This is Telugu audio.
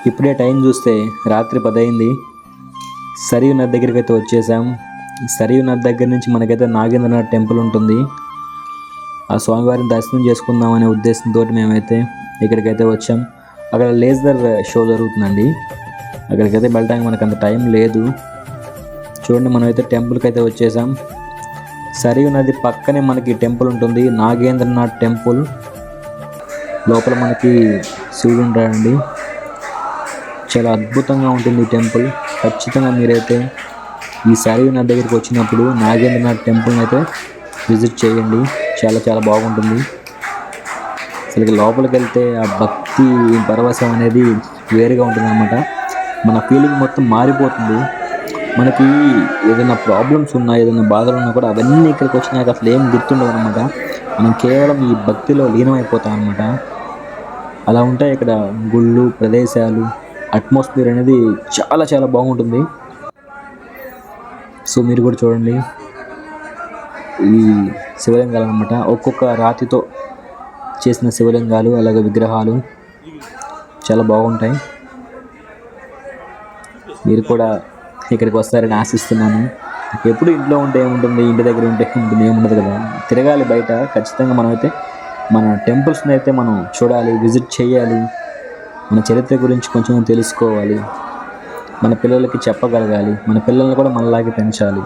ఇప్పుడే టైం చూస్తే రాత్రి 10 అయింది. సరియు నది దగ్గరికి అయితే వచ్చేసాం. సరియు నది దగ్గర నుంచి మనకైతే నాగేంద్రనాథ్ టెంపుల్ ఉంటుంది. ఆ స్వామివారిని దర్శనం చేసుకుందాం అనే ఉద్దేశంతో మేమైతే ఇక్కడికైతే వచ్చాం. అక్కడ లేజర్ షో జరుగుతుందండి. అక్కడికైతే వెళ్ళడానికి మనకు అంత టైం లేదు. చూడండి, మనమైతే టెంపుల్కి అయితే వచ్చేసాం. సరియు నది పక్కనే మనకి టెంపుల్ ఉంటుంది, నాగేంద్రనాథ్ టెంపుల్. లోపల మనకి శివుడు ఉంటాడండి. చాలా అద్భుతంగా ఉంటుంది ఈ టెంపుల్. ఖచ్చితంగా మీరైతే ఈ సరియు నది దగ్గరికి వచ్చినప్పుడు నాగేంద్రనాథ్ టెంపుల్ని అయితే విజిట్ చేయండి. చాలా చాలా బాగుంటుంది. అసలు లోపలికి వెళ్తే ఆ భక్తి పరవశం అనేది వేరుగా ఉంటుంది అన్నమాట. మన ఫీలింగ్ మొత్తం మారిపోతుంది. మనకి ఏదైనా ప్రాబ్లమ్స్ ఉన్నా, ఏదైనా బాధలు ఉన్నా కూడా అవన్నీ ఇక్కడికి వచ్చినాక అసలు ఏం గుర్తుండవు అనమాట. మనం కేవలం ఈ భక్తిలో లీనమైపోతాం అనమాట. అలా ఉంటాయి ఇక్కడ గుళ్ళు, ప్రదేశాలు, అట్మాస్ఫియర్ అనేది చాలా చాలా బాగుంటుంది. సో మీరు కూడా చూడండి, ఈ శివలింగాలు అనమాట. ఒక్కొక్క రాతితో చేసిన శివలింగాలు, అలాగే విగ్రహాలు చాలా బాగుంటాయి. మీరు కూడా ఇక్కడికి వస్తారని ఆశిస్తున్నాను. ఎప్పుడు ఇంట్లో ఉంటే ఏముంటుంది, ఇంటి దగ్గర ఉంటే ఉంటుంది, ఏముండదు కదా. తిరగాలి బయట. ఖచ్చితంగా మనమైతే మన టెంపుల్స్ని అయితే మనం చూడాలి, విజిట్ చేయాలి. మన చరిత్ర గురించి కొంచెం తెలుసుకోవాలి. మన పిల్లలకి చెప్పగలగాలి. మన పిల్లల్ని కూడా మనలాగే పెంచాలి.